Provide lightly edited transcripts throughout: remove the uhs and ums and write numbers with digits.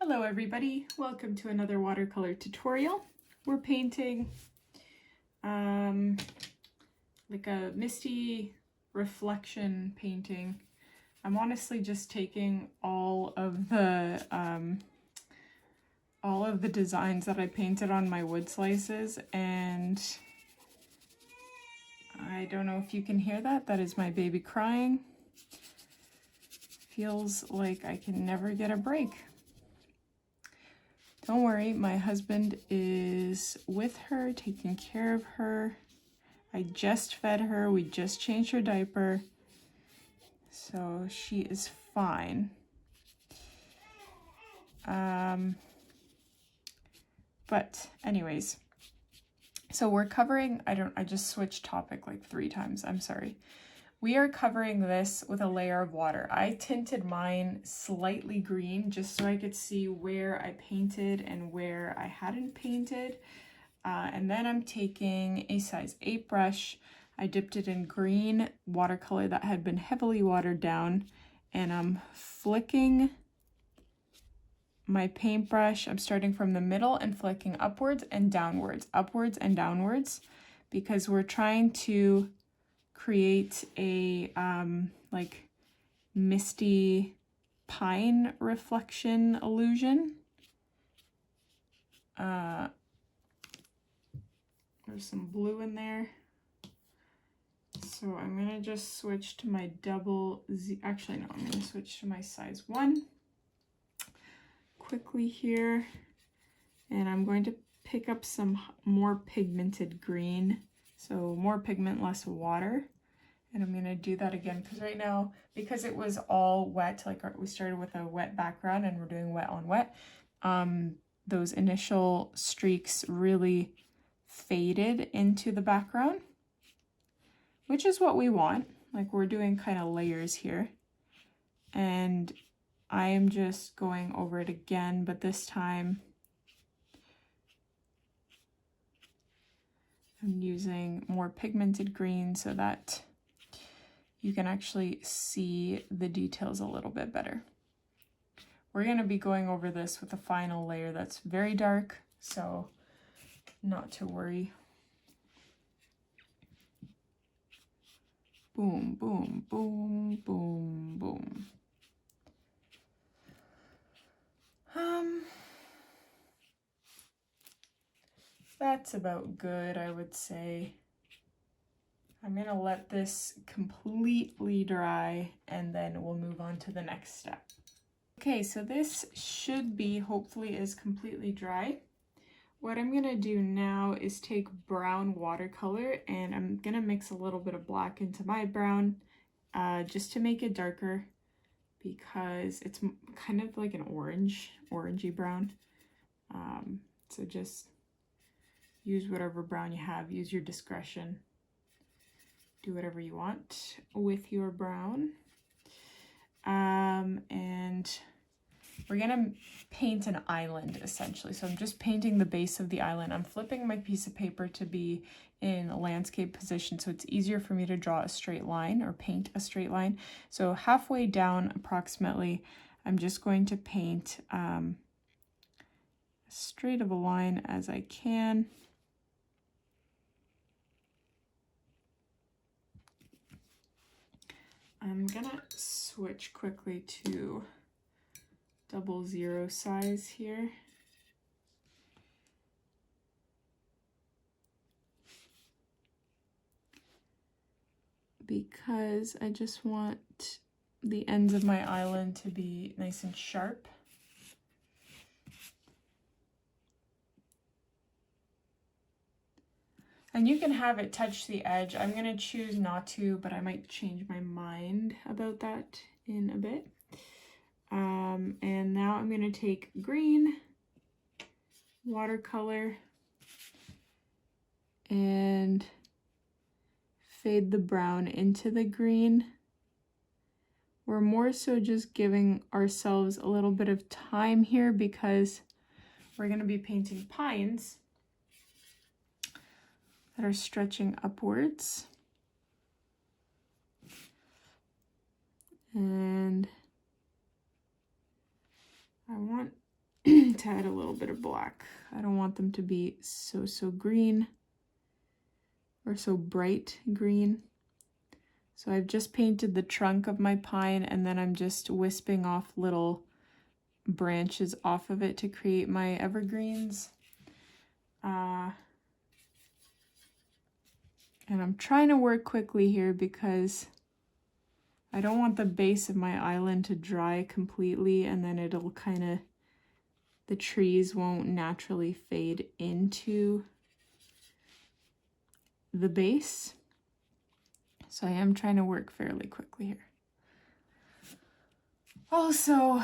Hello everybody, welcome to another watercolor tutorial. We're painting like a misty reflection painting. I'm honestly just taking all of the designs that I painted on my wood slices, and I don't know if you can hear that. That is my baby crying. Feels like I can never get a break. Don't worry, my husband is with her, taking care of her. I just fed her, we just changed her diaper, so she is fine. But anyways, so we're covering, I just switched topic like 3 times, I'm sorry. We are covering this with a layer of water. I tinted mine slightly green just so I could see where I painted and where I hadn't painted. And then I'm taking a size 8 brush. I dipped it in green watercolor that had been heavily watered down, and I'm flicking my paintbrush. I'm starting from the middle and flicking upwards and downwards, because we're trying to create a like misty pine reflection illusion. There's some blue in there, so I'm gonna just switch to my double Z. Actually no, I'm gonna switch to my size 1 quickly here, and I'm going to pick up some more pigmented green, so more pigment, less water. And I'm going to do that again because right now, because it was all wet, like we started with a wet background and we're doing wet on wet, those initial streaks really faded into the background, which is what we want. Like, we're doing kind of layers here. And I am just going over it again, but this time I'm using more pigmented green so that you can actually see the details a little bit better. We're going to be going over this with a final layer that's very dark, so not to worry. Boom, boom, boom, boom, boom. That's about good, I would say. I'm going to let this completely dry and then we'll move on to the next step. Okay, so this should be, hopefully, is completely dry. What I'm going to do now is take brown watercolor and I'm going to mix a little bit of black into my brown just to make it darker, because it's kind of like an orangey brown. So just use whatever brown you have, use your discretion. Do whatever you want with your brown. And we're gonna paint an island essentially. So I'm just painting the base of the island. I'm flipping my piece of paper to be in a landscape position so it's easier for me to draw a straight line or paint a straight line. So halfway down approximately, I'm just going to paint as straight of a line as I can. I'm gonna switch quickly to 00 size here. Because I just want the ends of my island to be nice and sharp. And you can have it touch the edge. I'm going to choose not to, but I might change my mind about that in a bit. And now I'm going to take green watercolor and fade the brown into the green. We're more so just giving ourselves a little bit of time here because we're going to be painting pines that are stretching upwards. And I want to add a little bit of black. I don't want them to be so green or so bright green. So I've just painted the trunk of my pine, and then I'm just wisping off little branches off of it to create my evergreens. And I'm trying to work quickly here because I don't want the base of my island to dry completely, and then it'll kind of, the trees won't naturally fade into the base. So I am trying to work fairly quickly here. Also,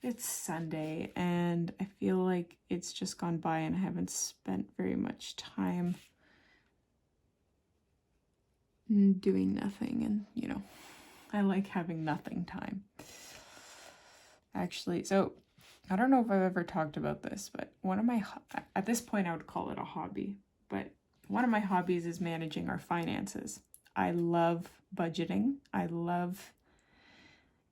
it's Sunday and I feel like it's just gone by and I haven't spent very much time doing nothing, and you know, I like having nothing time. Actually, so I don't know if I've ever talked about this, but one of my, at this point I would call it a hobby, but one of my hobbies is managing our finances. I love budgeting. I love,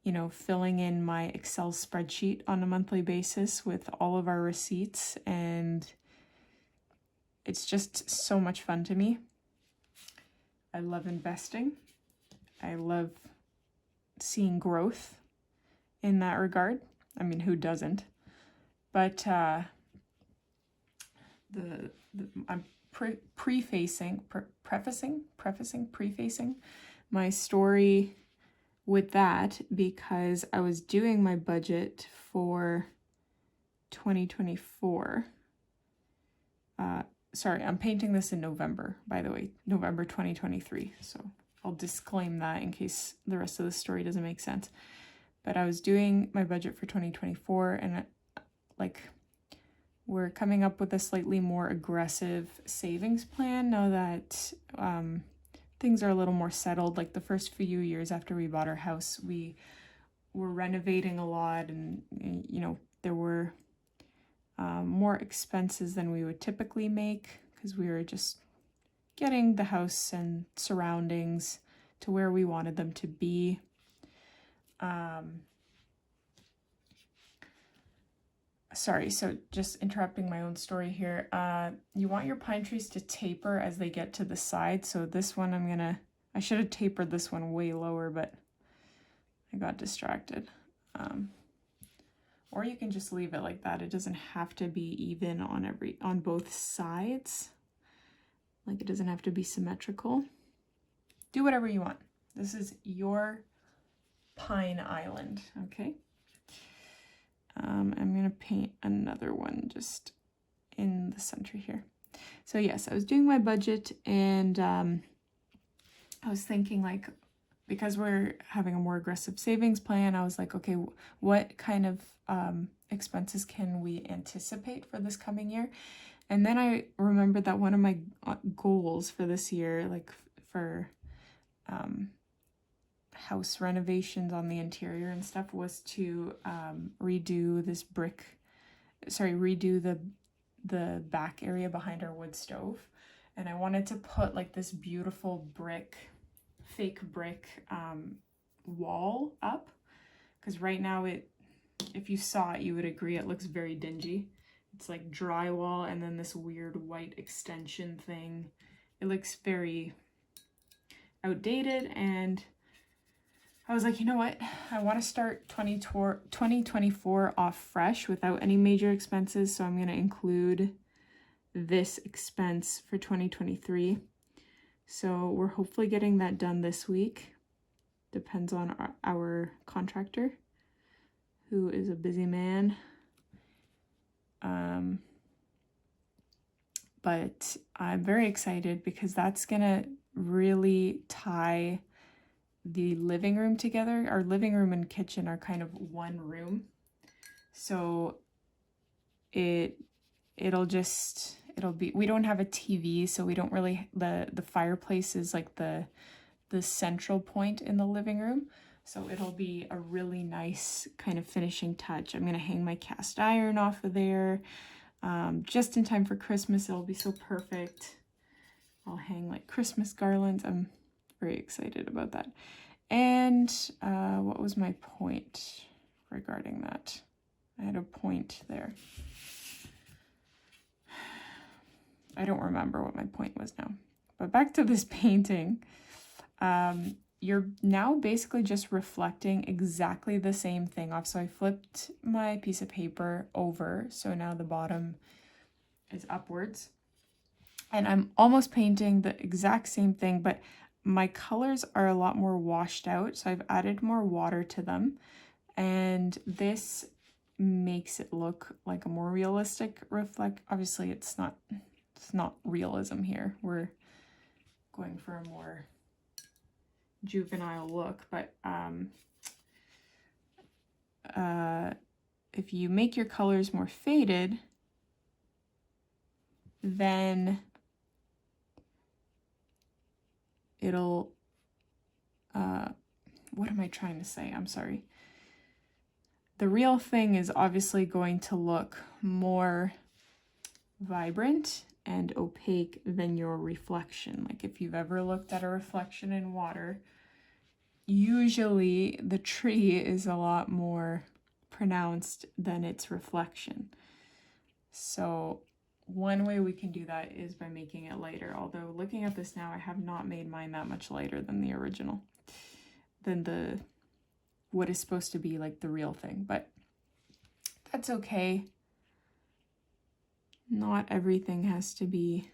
you know, filling in my Excel spreadsheet on a monthly basis with all of our receipts, and it's just so much fun to me. I love investing. I love seeing growth in that regard. I mean, who doesn't? But I'm prefacing my story with that because I was doing my budget for 2024. Sorry, I'm painting this in November, by the way, November 2023. So I'll disclaim that in case the rest of the story doesn't make sense. But I was doing my budget for 2024, and we're coming up with a slightly more aggressive savings plan now that things are a little more settled. Like the first few years after we bought our house, we were renovating a lot, and you know, there were more expenses than we would typically make because we were just getting the house and surroundings to where we wanted them to be. Sorry, so just interrupting my own story here. You want your pine trees to taper as they get to the side. So this one I should have tapered this one way lower, but I got distracted. Or you can just leave it like that. It doesn't have to be even on both sides. Like it doesn't have to be symmetrical. Do whatever you want. This is your pine island, okay? I'm gonna paint another one just in the center here. So yes, I was doing my budget, and I was thinking, like, because we're having a more aggressive savings plan, I was like, okay, what kind of expenses can we anticipate for this coming year? And then I remembered that one of my goals for this year, like for house renovations on the interior and stuff, was to redo the back area behind our wood stove. And I wanted to put like this beautiful fake brick wall up, because right now if you saw it, you would agree it looks very dingy. It's like drywall and then this weird white extension thing. It looks very outdated, and I was like, you know what? I want to start 2024 off fresh without any major expenses, so I'm going to include this expense for 2023. So we're hopefully getting that done this week. Depends on our contractor, who is a busy man. But I'm very excited because that's going to really tie the living room together. Our living room and kitchen are kind of one room. So we don't have a TV, so we don't really, the fireplace is like the central point in the living room. So it'll be a really nice kind of finishing touch. I'm going to hang my cast iron off of there. Just in time for Christmas. It'll be so perfect. I'll hang like Christmas garlands. I'm very excited about that. And what was my point regarding that? I had a point there. I don't remember what my point was now. But back to this painting. You're now basically just reflecting exactly the same thing off. So I flipped my piece of paper over, so now the bottom is upwards. And I'm almost painting the exact same thing, but my colors are a lot more washed out, so I've added more water to them. And this makes it look like a more realistic reflect. Obviously, it's not realism here. We're going for a more juvenile look, but if you make your colors more faded, then it'll what am I trying to say? I'm sorry. The real thing is obviously going to look more vibrant and opaque than your reflection. Like if you've ever looked at a reflection in water, usually the tree is a lot more pronounced than its reflection. So one way we can do that is by making it lighter. Although looking at this now, I have not made mine that much lighter than the original, than what is supposed to be like the real thing, but that's okay. Not everything has to be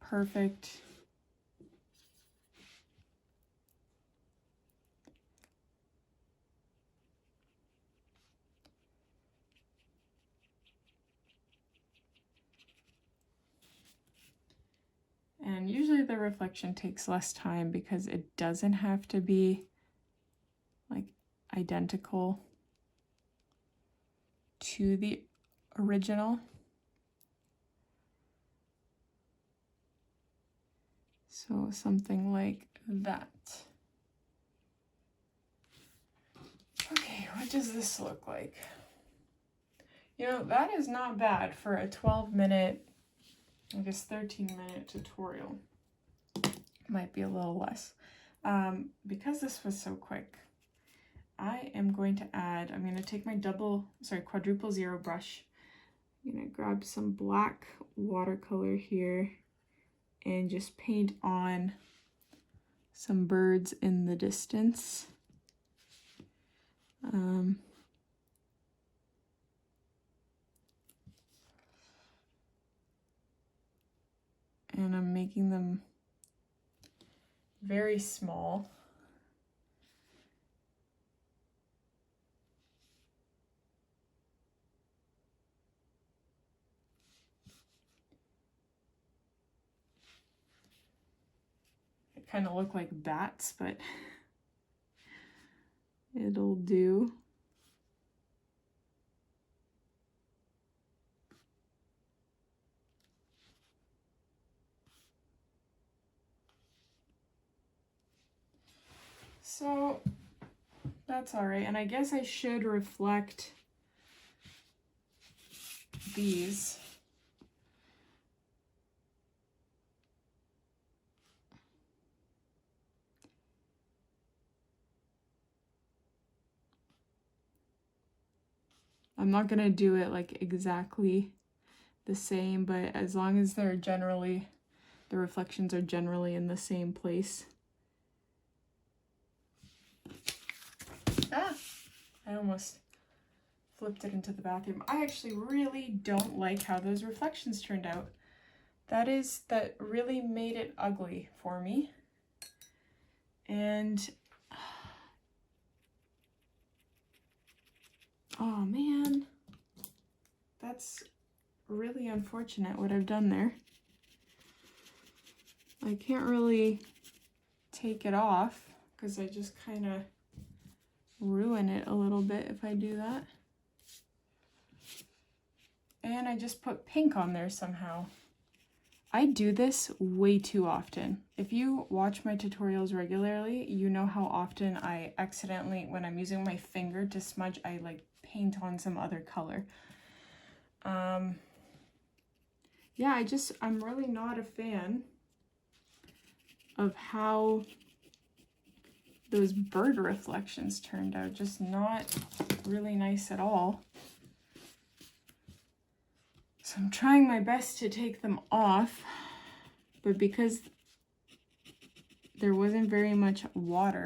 perfect. And usually the reflection takes less time because it doesn't have to be like identical to the original. So something like that. Okay, what does this look like? You know, that is not bad for a 12-minute, I guess 13-minute tutorial. Might be a little less. Because this was so quick, I am going to add, I'm going to take my quadruple zero brush. I'm going to grab some black watercolor here and just paint on some birds in the distance. And I'm making them very small. They kind of look like bats, but it'll do. So that's all right. And I guess I should reflect these. I'm not gonna do it like exactly the same, but as long as they're generally, the reflections are generally in the same place. Ah, I almost flipped it into the bathroom. I actually really don't like how those reflections turned out. That really made it ugly for me. And oh man, that's really unfortunate what I've done there. I can't really take it off because I just kind of ruin it a little bit if I do that. And I just put pink on there somehow. I do this way too often. If you watch my tutorials regularly, you know how often I accidentally, when I'm using my finger to smudge, I like paint on some other color. Yeah, I'm really not a fan of how those bird reflections turned out. Just not really nice at all. So I'm trying my best to take them off, but because there wasn't very much water,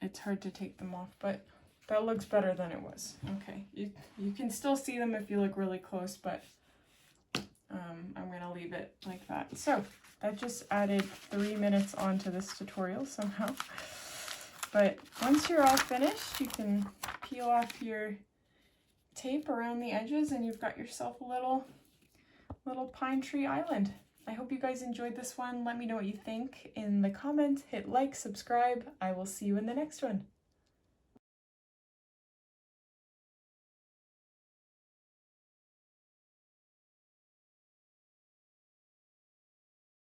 it's hard to take them off, but that looks better than it was. Okay, you can still see them if you look really close, but I'm gonna leave it like that. So that just added 3 minutes onto this tutorial somehow. But once you're all finished, you can peel off your tape around the edges and you've got yourself a little pine tree island. I hope you guys enjoyed this one. Let me know what you think in the comments. Hit like, subscribe. I will see you in the next one.